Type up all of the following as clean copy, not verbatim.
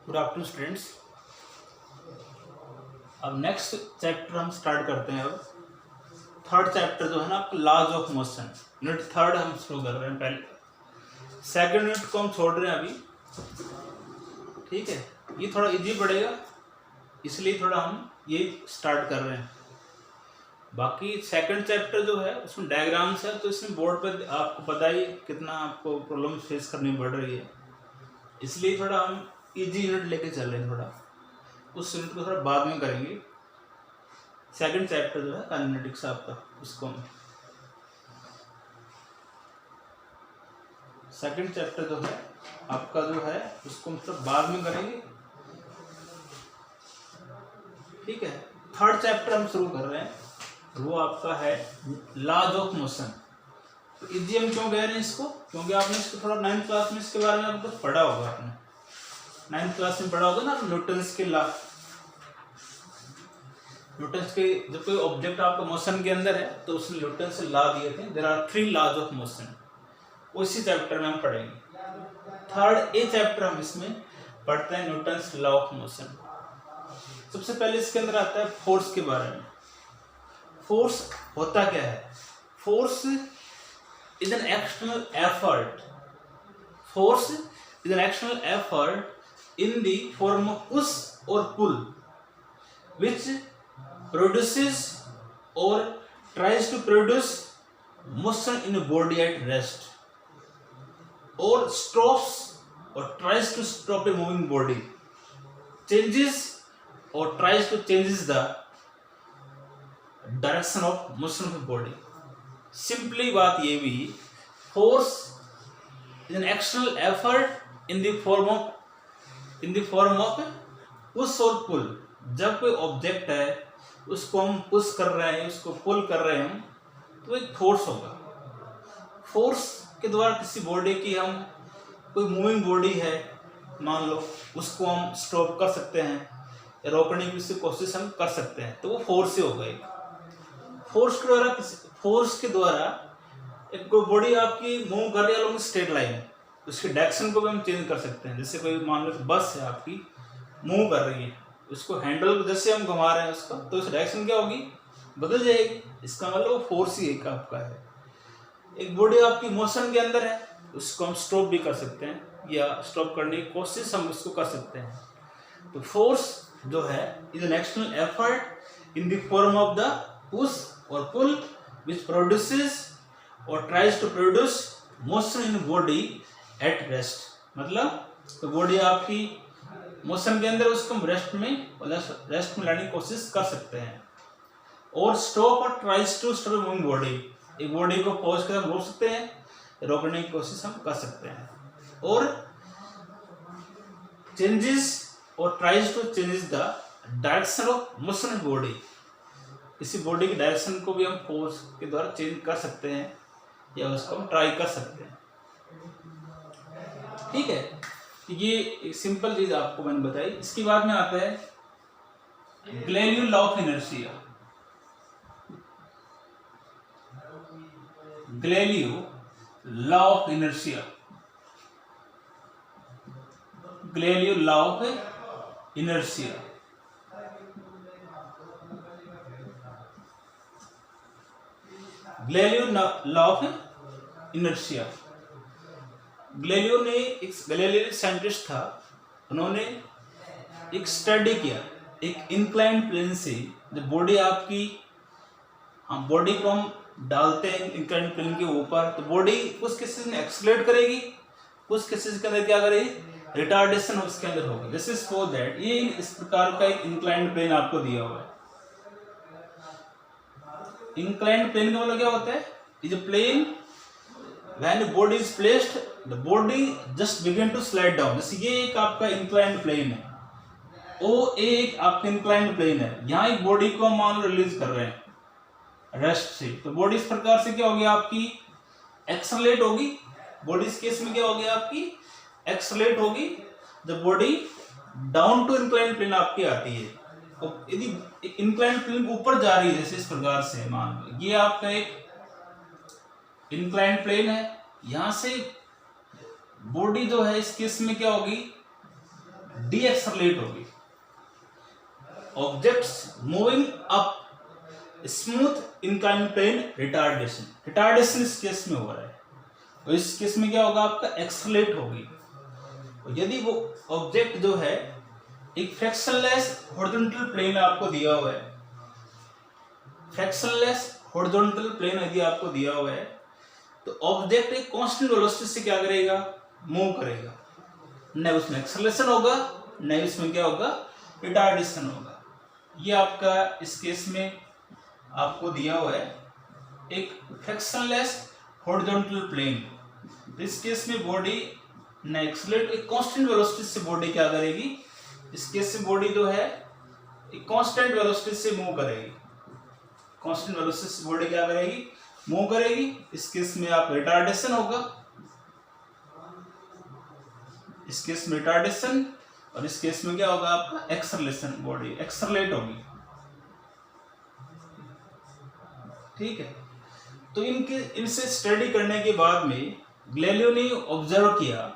Good afternoon students. अब next chapter हम start करते हैं। अब थर्ड चैप्टर जो है ना आपका laws of motion, unit third हम शुरू कर रहे हैं। पहले सेकंड यूनिट को हम छोड़ रहे हैं अभी, ठीक है। ये थोड़ा इजी पड़ेगा इसलिए थोड़ा हम ये स्टार्ट कर रहे हैं। बाकी सेकंड चैप्टर जो है उसमें डायग्राम्स है, तो इसमें बोर्ड पर आपको पता ही कितना आपको प्रॉब्लम फेस करनी पड़ रही है, इसलिए थोड़ा हम इजी यूनिट लेके चल रहे हैं। थोड़ा उस यूनिट को थोड़ा बाद में करेंगे। सेकंड चैप्टर जो है काइनेटिक्स आपका, उसको हम सेकंड चैप्टर जो है आपका जो है उसको हम थोड़ा बाद में करेंगे, ठीक है। थर्ड चैप्टर हम शुरू कर रहे हैं, वो आपका है लॉज ऑफ मोशन। तो इजी हम क्यों कह रहे हैं इसको, क्योंकि आपने इसको थोड़ा 9th क्लास में इसके बारे में आपको पढ़ा होगा। आपने 9th क्लास में पढ़ा होगा ना न्यूटन्स के लॉ। न्यूटन्स के जब कोई ऑब्जेक्ट आपका मोशन के अंदर है तो उसने न्यूटन से लॉ दिए थे, there are 3 laws of motion. उसी चैप्टर में हम पढ़ेंगे। थर्ड ए चैप्टर हम इसमें पढ़ते हैं न्यूटन्स लॉ ऑफ मोशन। सबसे पहले इसके अंदर आता है फोर्स के बारे में। फोर्स होता क्या है? Force is an external effort. Force is an external effort in the form of push और पुल which produces or tries to produce motion in a body at rest, or stops or tries to stop a moving body, changes or tries to changes the direction of motion of a body. Simply बात ये भी, force is an external effort in the form of push or pull। जब कोई object है उसको हम push कर रहे हैं, उसको पुल कर रहे हैं हम, तो एक फोर्स होगा। फोर्स के द्वारा किसी बॉडी की हम, कोई मूविंग बॉडी है मान लो, उसको हम स्टॉप कर सकते हैं या रोकने की उसकी कोशिश हम कर सकते हैं, तो वो फोर्स ही होगा। एक फोर्स के द्वारा एक कोई बॉडी आपकी मूव कर रही है अलॉन्ग स्ट्रेट लाइन, उसके डायरेक्शन को भी हम चेंज कर सकते हैं। जैसे कोई मान लो बस है आपकी मूव कर रही है, उसको हैंडल को जैसे हम घुमा रहे हैं उसका, तो उस डायरेक्शन क्या होगी, बदल जाएगी। इसका मतलब फोर्स ही एक आपका है। एक बॉडी आपकी मोशन के अंदर है, उसको हम स्टॉप भी कर सकते हैं या स्टॉप करने की कोशिश हम उसको कर सकते हैं। तो फोर्स जो है is an external effort in the form of the push और पुल विच प्रोड्यूसेस और tries to produce motion in body at rest. मतलब तो बॉडी आपकी मोशन के अंदर उसको हम रेस्ट में लाने की कोशिश कर सकते हैं। और स्टॉप और tries to stop moving body, एक बॉडी को पॉज कर हम रोक सकते हैं, रोकने की कोशिश हम कर सकते हैं। और चेंजेस और tries to changes the direction of motion of body, किसी बॉडी की डायरेक्शन को भी हम फोर्स के द्वारा चेंज कर सकते हैं या उसको हम ट्राई कर सकते हैं, ठीक है। ये एक सिंपल चीज आपको मैंने बताई। इसके बाद में आता है Galileo law of inertia. Galileo law of inertia, Galileo law of inertia. Galileo law of inertia. Galileo scientist था, उन्होंने एक स्टडी किया एक इंक्लाइंड प्लेन से। जब बॉडी आपकी, हम बॉडी को हम डालते हैं इंक्लाइंड प्लेन के ऊपर, तो बॉडी कुछ केसेस में एक्सलेट करेगी, कुछ केसेस के अंदर क्या करेगी, रिटार्डेशन उसके अंदर होगी। दिस इज फॉर दैट, ये इस प्रकार का एक इंक्लाइंड प्लेन आपको दिया हुआ है। इंक्लाइंड प्लेन का मतलब क्या होता है, is a plane when the body is placed, the body just begin to slide down। जैसे ये एक आपका inclined plane है, ओ एक आपका inclined plane है, यहाँ एक बॉडी को हम मान लो रिलीज कर रहे हैं रेस्ट से, तो बॉडी इस प्रकार से क्या होगी आपकी, एक्सलेट होगी। बॉडी इस केस में क्या होगी आपकी, एक्सलेट होगी। जब body down to inclined plane आपकी आती है, और यदि इंक्लाइंड प्लेन ऊपर जा रही है जैसे इस प्रकार से, मान लो ये आपका एक इंक्लाइंड प्लेन है, यहां से बॉडी जो है इस केस में क्या होगी, डीएक्सलरेट होगी। Objects moving up smooth incline plane retardation, retardation इस केस में हो रहा है, और इस केस में क्या होगा आपका एक्सलेट होगी। और यदि वो ऑब्जेक्ट जो है एक फ्रैक्शनलेस हॉरिजॉन्टल प्लेन आपको दिया हुआ है, फ्रैक्शनलेस हॉरिजॉन्टल प्लेन यदि आपको दिया हुआ है, तो ऑब्जेक्ट एक कांस्टेंट वेलोसिटी से क्या करेगा, मूव करेगा, न उसमें एक्सेलरेशन होगा न उसमें क्या होगा, रिटार्डेशन होगा। ये आपका इस केस में आपको दिया हुआ है एक फ्रैक्शनलेस हॉरिजॉन्टल प्लेन। इस केस में बॉडी न एक्सेलरेट, एक कांस्टेंट वेलोसिटी से बॉडी क्या करेगी, इस केस से बॉडी जो है एक कांस्टेंट वेलोसिटी से मूव करेगी, कांस्टेंट वेलोसिटी से बॉडी क्या करेगी, मूव करेगी। इस केस में आप रिटार्डेशन होगा, इस केस में रिटार्डेशन, और इस केस में क्या होगा आपका एक्सेलरेशन, बॉडी एक्सेलरेट होगी। ठीक है, तो इनसे स्टडी करने के बाद में गैलीलियो ने ऑब्जर्व किया,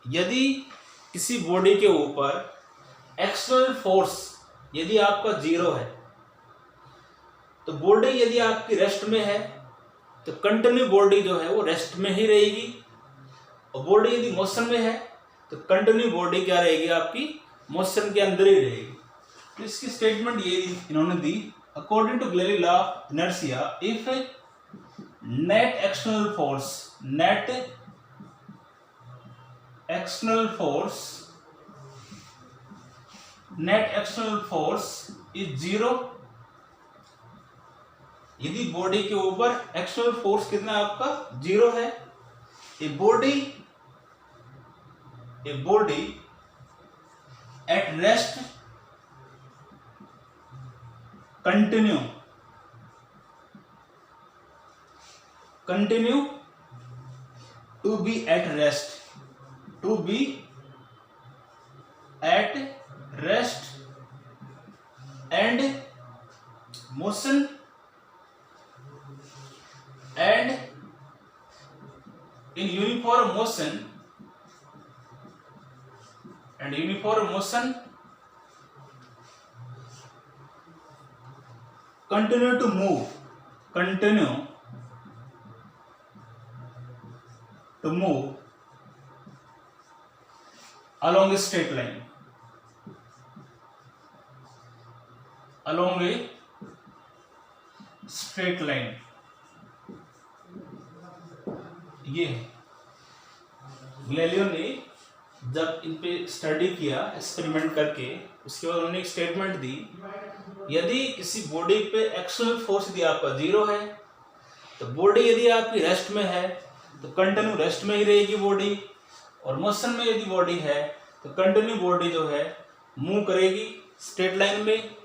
यदि किसी बॉडी के ऊपर एक्सटर्नल फोर्स यदि आपका 0 है, तो बॉडी यदि आपकी रेस्ट में है तो कंटिन्यू बॉडी जो है वो रेस्ट में ही रहेगी, और बॉडी यदि मोशन में है तो कंटिन्यू बॉडी क्या रहेगी आपकी, मोशन के अंदर ही रहेगी। तो इसकी स्टेटमेंट ये इन्होंने दी, according to Galileo law of inertia, if net external force is 0, यदि बॉडी के ऊपर एक्सटर्नल फोर्स कितना आपका 0 है, a body at rest continue to be at rest and motion and in uniform motion continue to move along a straight line, ये Galileo ने जब इन पे स्टडी किया एक्सपेरिमेंट करके, उसके बाद उन्होंने एक स्टेटमेंट दी, यदि किसी बॉडी पे एक्सटर्नल फोर्स यदि आपका 0 है, तो बॉडी यदि आपकी रेस्ट में है तो कंटिन्यू रेस्ट में ही रहेगी बॉडी, और मोशन में यदि बॉडी है तो कंटिन्यू बॉडी जो है मूव करेगी स्ट्रेट लाइन में।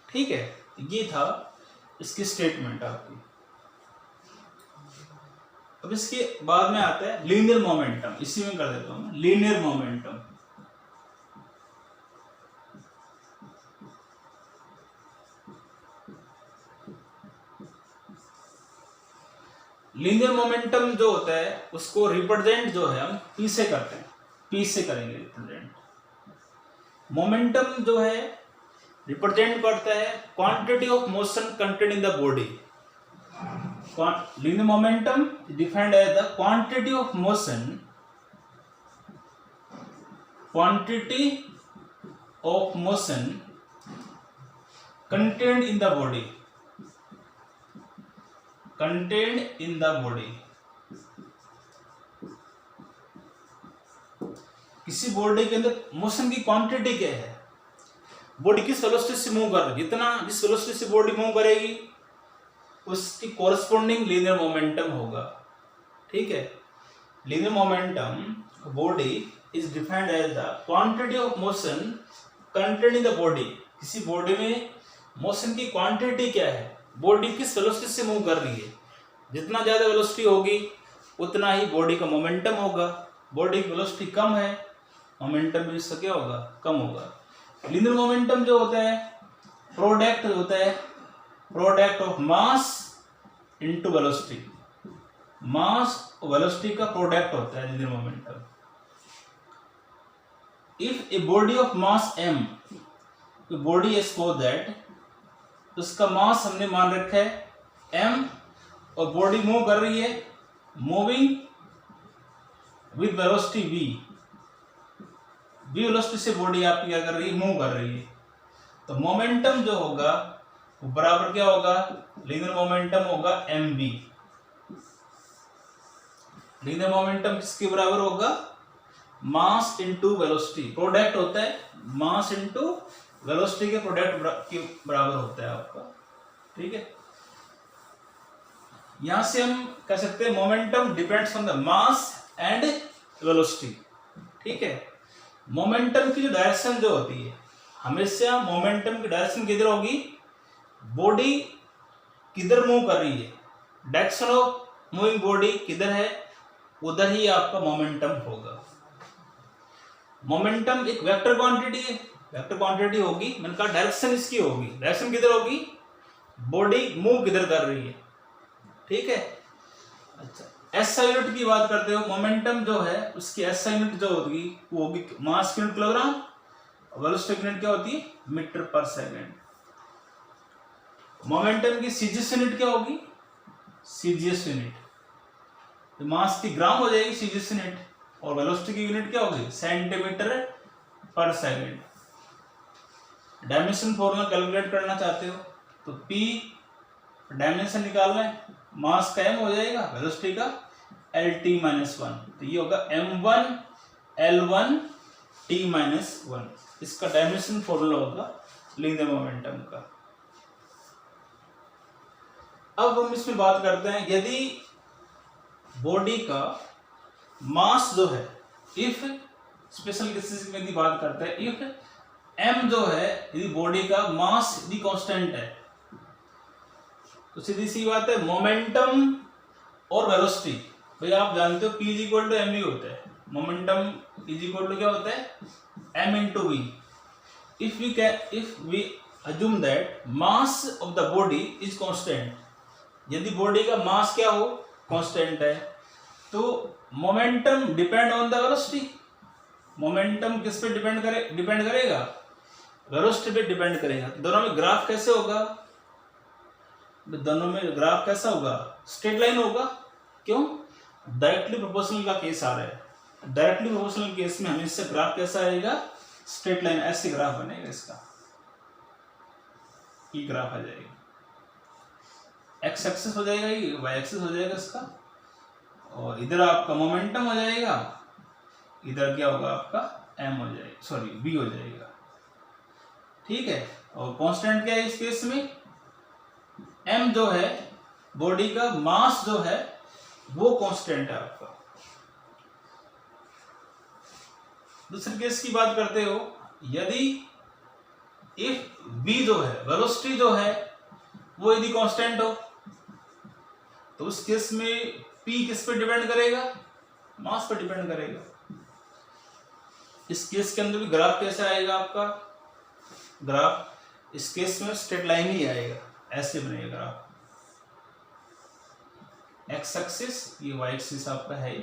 ठीक है, ये था इसकी स्टेटमेंट आपकी। अब इसके बाद में आता है लीनियर मोमेंटम, इसी में कर देता हूं लीनियर मोमेंटम। लीनियर मोमेंटम जो होता है उसको रिप्रेजेंट जो है हम P से करते हैं, P से करेंगे रिप्रेजेंट। मोमेंटम जो है रिप्रेजेंट करता है quantity of motion content in the body. Linear momentum is defined as the quantity of motion contained in the body, किसी बॉडी के अंदर मोशन की क्वांटिटी क्या है, बॉडी किस वेलोसिटी से मूव कर रही है, जिस वेलोसिटी से बॉडी मूव करेगी उसकी कोरस्पोंडिंग लीनियर मोमेंटम होगा। ठीक है, linear momentum body is defined as the quantity of motion content in the body. किसी बॉडी में मोशन की क्वांटिटी क्या है, बॉडी किस वेलोसिटी से मूव कर रही है, जितना ज्यादा वेलोसिटी होगी उतना ही बॉडी का मोमेंटम होगा। बॉडी की वेलोसिटी कम है, मोमेंटम भी इसका क्या होगा, कम होगा। लीनियर मोमेंटम जो होता है product of mass into velocity, mass और वेलोसिटी का प्रोडक्ट होता है linear momentum. If a body of mass m, body है सपोज दैट, उसका मास हमने मान रखा है m और बॉडी मूव कर रही है, moving with velocity v velocity से बॉडी आपकी क्या कर रही है, मूव कर रही है। तो मोमेंटम जो होगा वो बराबर क्या होगा, लीनियर मोमेंटम होगा mv। लीनियर मोमेंटम किसके बराबर होगा, मास इनटू वेलोसिटी, प्रोडक्ट होता है मास इनटू वेलोसिटी के प्रोडक्ट के बराबर होता है आपका, ठीक है। यहां से हम कह सकते हैं momentum depends on the mass and velocity, ठीक है। मोमेंटम की जो डायरेक्शन जो होती है, हमेशा मोमेंटम की डायरेक्शन किधर होगी, बॉडी किधर मूव कर रही है, डायरेक्शन ऑफ मूविंग बॉडी किधर है, उधर ही आपका मोमेंटम होगा। मोमेंटम एक वेक्टर क्वांटिटी है, वेक्टर क्वांटिटी होगी, मैंने कहा डायरेक्शन इसकी होगी, डायरेक्शन किधर होगी, बॉडी मूव किधर कर रही है, ठीक है। अच्छा, एसआई यूनिट की बात करते हो, मोमेंटम जो है उसकी एसआई यूनिट जो होगी वो होगी mass unit kilogram, velocity unit क्या होती है, मीटर पर सेकंड। मोमेंटम की सीजीएस यूनिट क्या होगी, सीजीएस यूनिट, तो मास की ग्राम हो जाएगी सीजीएस यूनिट, और वेलोसिटी की यूनिट क्या होगी, सेंटीमीटर पर सेकंड। डायमेंशन फॉर्मूला कैलकुलेट करना चाहते हो तो P डायमेंशन निकालना है, मास का m हो जाएगा, वेलोसिटी का LT-1, तो ये होगा m1 L1 T-1, इसका डायमेंशन फॉर्मूला होगा लीनियर मोमेंटम का। अब हम इसमें बात करते हैं, यदि बॉडी का मास जो है, इफ स्पेशल केसेस में यदि बात करते हैं, इफ m जो है यदि बॉडी का मास यदि कांस्टेंट है, तो सीधी सी बात है मोमेंटम और वेलोसिटी, भाई आप जानते हो P इक्वल टू mv होता है, मोमेंटम इक्वल टू क्या होता है, m into v। If we assume that mass of the body is constant, यदि बॉडी का मास क्या हो, कांस्टेंट है, तो momentum depend on the velocity. Momentum किस पे डिपेंड करेगा, वेलोसिटी पे डिपेंड करेगा। दोनों में ग्राफ कैसे होगा, दोनों में ग्राफ कैसा होगा, स्ट्रेट लाइन होगा। क्यों, डायरेक्टली प्रोपोर्शनल का केस आ रहा है, डायरेक्टली प्रोपोर्शनल केस में हमेशा ग्राफ कैसा आएगा, स्ट्रेट लाइन, ऐसे ग्राफ बनेगा इसका, ये ग्राफ आ जाएगा, एक्स एक्सिस हो जाएगा, ये वाई एक्सिस हो जाएगा इसका, और इधर आपका मोमेंटम हो जाएगा, इधर क्या होगा आपका m हो जाएगा, सॉरी v हो जाएगा, ठीक है। और कांस्टेंट क्या है इस केस में, m जो है बॉडी का मास जो है वो कांस्टेंट है आपका। दूसरे केस की बात करते हो, यदि इफ v जो है, वेलोसिटी जो है वो यदि कांस्टेंट हो, तो उस केस में p किस पे डिपेंड करेगा, मास पे डिपेंड करेगा। इस केस के अंदर भी ग्राफ कैसा आएगा आपका, ग्राफ इस केस में स्ट्रेट लाइन ही आएगा, ऐसे बनेगा ग्राफ, एक्स एक्सिस, ये वाई एक्सिस आपका है,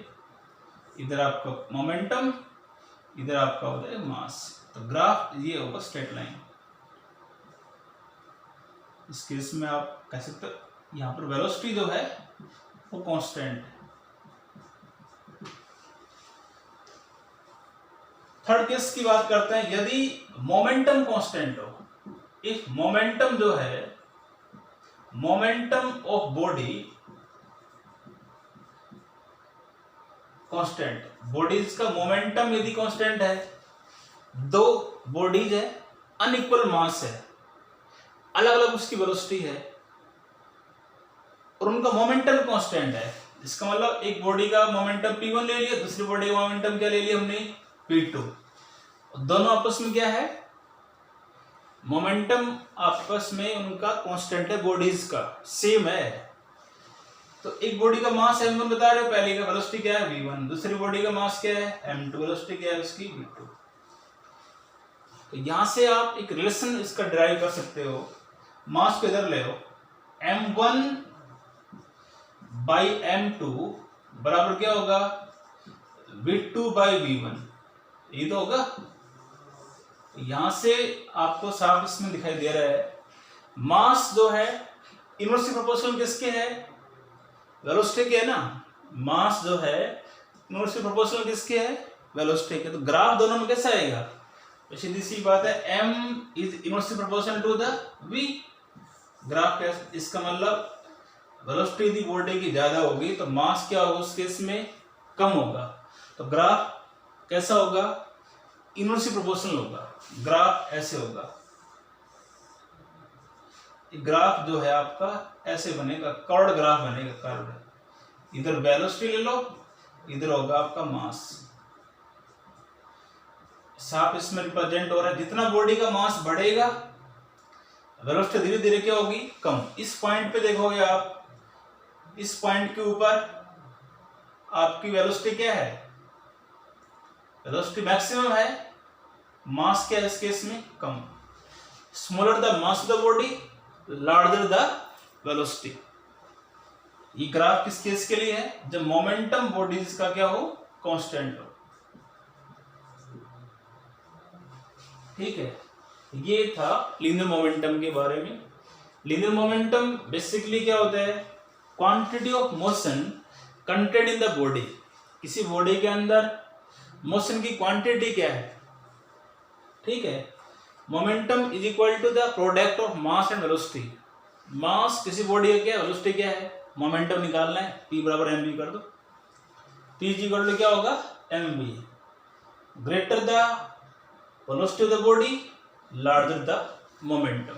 इधर आपका मोमेंटम, इधर आपका हो जाएगा मास, तो ग्राफ ये होगा स्ट्रेट लाइन। इस केस में आप कह सकते हो यहाँ पर वेलोसिटी जो है वो कांस्टेंट है। थर्ड केस की बात करते हैं, यदि मोमेंटम कांस्टेंट हो, इफ मोमेंटम जो है, momentum of body constant, bodies का मोमेंटम यदि कांस्टेंट है, दो बॉडीज है, अनइक्वल मास है, अलग अलग उसकी वेलोसिटी है, और उनका मोमेंटम कांस्टेंट है, इसका मतलब एक बॉडी का मोमेंटम p1 ले लिया, दूसरी बॉडी का मोमेंटम क्या ले लिया हमने, p2, दोनों आपस में क्या है, मोमेंटम आपस में उनका कांस्टेंट है, बॉडीज का सेम है। तो एक बॉडी का मास m1 बता रहे हो, पहले का वेलोसिटी क्या है v1, दूसरी बॉडी का मास क्या है m2, वेलोसिटी क्या है उसकी v2। तो यहां से आप एक रिलेशन इसका डिराइव कर सकते हो, मास को इधर ले लो, m1 by m2 बराबर क्या होगा, v2 by v1, ये तो होगा, यहां से आपको साफ इसमें दिखाई दे रहा है मास जो है इनवर्सली प्रोपोर्शनल किसके है, वेलोसिटी के है ना। मास जो है इनवर्सली प्रोपोर्शनल किसके है, वेलोसिटी के। तो ग्राफ दोनों में कैसा आएगा, तो सीधी सी बात है m is inversely proportional to the v। Graph क्या, इसका मतलब वेलोसिटी यदि बॉडी की ज्यादा होगी तो मास क्या होगा उस केस में कम होगा। तो ग्राफ कैसा होगा, इनवर्सली प्रोपोर्शनल होगा। ग्राफ ऐसे होगा, ग्राफ जो है आपका ऐसे बनेगा, कर्व्ड ग्राफ बनेगा, कर्व्ड। इधर वेलोसिटी ले लो, इधर होगा आपका मास। साफ इसमें रिप्रेजेंट हो रहा है, जितना बॉडी का मास बढ़ेगा वेलोसिटी धीरे धीरे क्या होगी, कम। इस पॉइंट पे देखोगे आप, इस पॉइंट के ऊपर आपकी वेलोसिटी क्या है, वेलोसिटी मैक्सिमम है, मास क्या है इस केस में कम। Smaller the mass of the body, larger the velocity. ये ग्राफ किस केस के लिए है, जब मोमेंटम बॉडीज का क्या हो, कांस्टेंट हो। ठीक है, ये था लीनियर मोमेंटम के बारे में। लीनियर मोमेंटम बेसिकली क्या होता है, quantity of motion content in the body. किसी बॉडी के अंदर मोशन की क्वांटिटी क्या है, ठीक है। Momentum is equal to the product of mass and velocity. Mass किसी बॉडी का क्या है, वेलोसिटी क्या है, मोमेंटम निकालना है, P बराबर mv कर दो। P इज इक्वल टू क्या होगा, mv। Greater the velocity of the body, larger the momentum.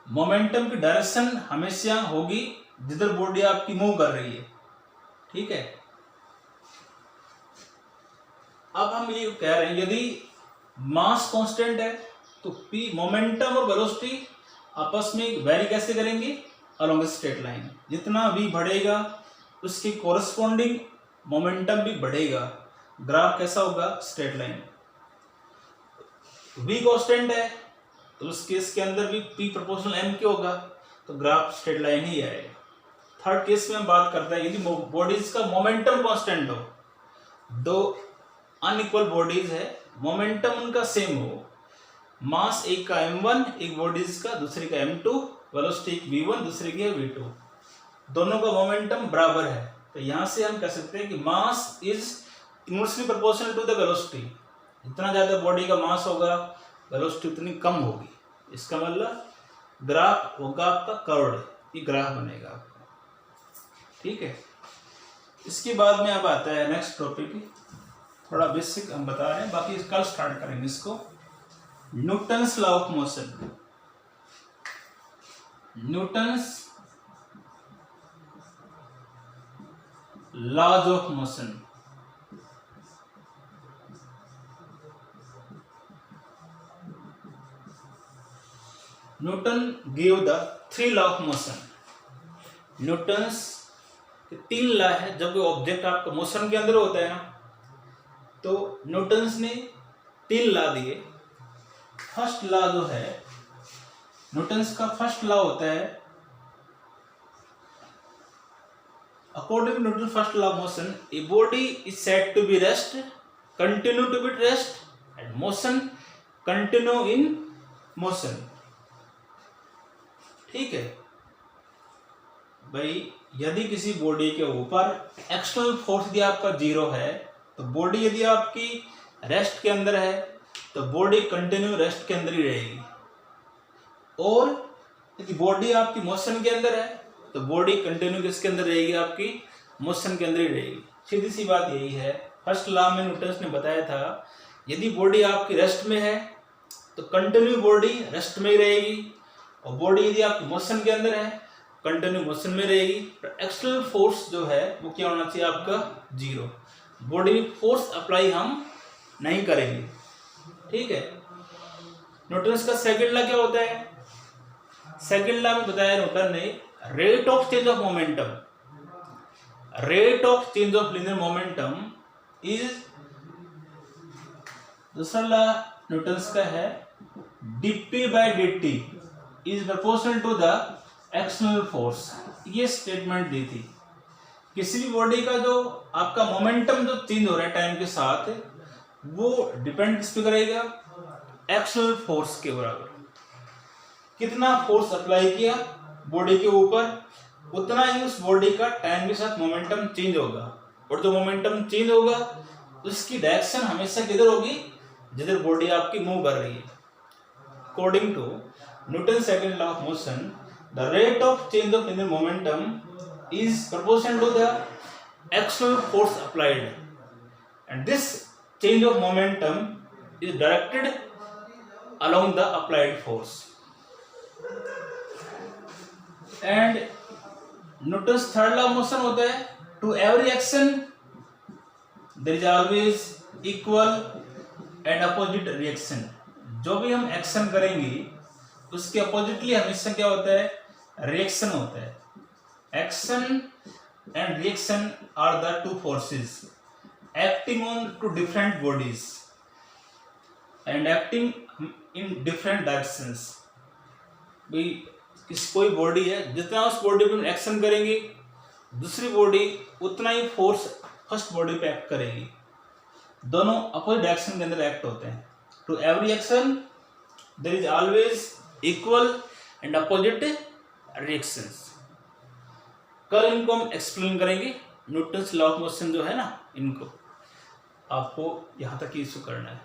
Momentum की डायरेक्शन हमेशा होगी जिधर बॉडी आपकी मूव कर रही है, ठीक है। अब हम ये कह रहे हैं यदि मास कांस्टेंट है तो P मोमेंटम और वेलोसिटी आपस में वेरी कैसे करेंगे, अलोंग स्ट्रेट लाइन। जितना v बढ़ेगा उसके कोरस्पॉन्डिंग मोमेंटम भी बढ़ेगा। ग्राफ कैसा होगा, स्ट्रेट लाइन। v कांस्टेंट है तो उस केस के अंदर भी p प्रोपोर्शनल m के होगा, तो ग्राफ स्ट्रेट लाइन ही आएगा। थर्ड केस में हम बात करते हैं यदि बॉडीज का मोमेंटम कांस्टेंट हो, दो अनइक्वल बॉडीज है, मोमेंटम उनका सेम हो, मास एक का m1 एक बॉडीज का, दूसरे का m2, वेलोसिटी एक v1 दूसरे की है v2, दोनों का मोमेंटम बराबर है। तो यहां से हम कह सकते हैं कि mass is inversely proportional to the velocity. जितना ज्यादा बॉडी का मास होगा वेलोसिटी उतनी कम होगी। इसका मतलब ग्राफ होगा आपका कर्व्ड, ये ग्राफ बनेगा आपका, ठीक है। इसके बाद में अब आता है नेक्स्ट टॉपिक, थोड़ा बेसिक हम बता रहे हैं, बाकी कल स्टार्ट करेंगे इसको। Newton's law of motion. Newton's laws of motion. Newton give the 3 law of motion. Newton's के 3 लॉ है। जब कोई ऑब्जेक्ट आपका मोशन के अंदर होता है ना, तो न्यूटन्स ने 3 लॉ दिए। फर्स्ट लॉ जो है न्यूटन्स का, फर्स्ट लॉ होता है according to Newton first law of motion, a body is said to be rest, continue to be rest and motion continue in motion. ठीक है भाई, यदि किसी बॉडी के ऊपर एक्सटर्नल फोर्स यदि आपका 0 है तो बॉडी यदि आपकी रेस्ट के अंदर है तो बॉडी कंटिन्यू रेस्ट के अंदर ही रहेगी, और यदि बॉडी आपकी मोशन के अंदर है तो बॉडी कंटिन्यू किसके अंदर रहेगी, आपकी मोशन के अंदर ही रहेगी। सीधी सी बात यही है। फर्स्ट लॉ में न्यूटन ने बताया था यदि बॉडी आपकी रेस्ट में है तो कंटिन्यू बॉडी रेस्ट में ही रहेगी, और बॉडी यदि आपकी मोशन के अंदर है कंटिन्यू मोशन में रहेगी। एक्सटर्नल फोर्स जो है वो क्या होना चाहिए, आपका 0। बॉडी में फोर्स अप्लाई हम नहीं करेंगे। ठीक है। न्यूटन का सेकंड लॉ क्या होता है, सेकंड लॉ में बताया न्यूटन ने rate of change of momentum. Rate of change of linear momentum is, दूसरा लॉ न्यूटन का है dp by dt is proportional to the external force. ये स्टेटमेंट दी थी। किसी भी बॉडी का जो आपका मोमेंटम जो चेंज हो रहा है टाइम के साथ, वो डिपेंड किस पे करेगा, एक्शनल फोर्स के बराबर। कितना फोर्स अप्लाई किया बॉडी के ऊपर, उतना ही उस बॉडी का टाइम के साथ मोमेंटम चेंज होगा, और जो मोमेंटम चेंज होगा उसकी डायरेक्शन हमेशा किधर होगी, जिधर बॉडी आपकी मूव कर रही है। According to Newton second law of motion, the rate of change of linear momentum is proportional to the external force applied, and this change of momentum is directed along the applied force. And Newton's third law of motion होता है, to every action there is always equal and opposite reaction. जो भी हम action करेंगे उसके oppositely हमेशा क्या होता है, रिएक्शन होता है। Action and reaction are the two forces acting on two different bodies and acting in different directions. भी कोई बॉडी है, जितना उस बॉडी पे एक्शन करेंगे दूसरी बॉडी उतना ही फोर्स फर्स्ट बॉडी पे एक्ट करेगी। दोनों अपोजिट डायरेक्शन के अंदर एक्ट होते हैं। To every action there is always equal and opposite reactions. कल इनको हम एक्सप्लेन करेंगे। न्यूटन्स लॉ ऑफ मोशन जो है ना, इनको आपको यहाँ तक ही इशू करना है।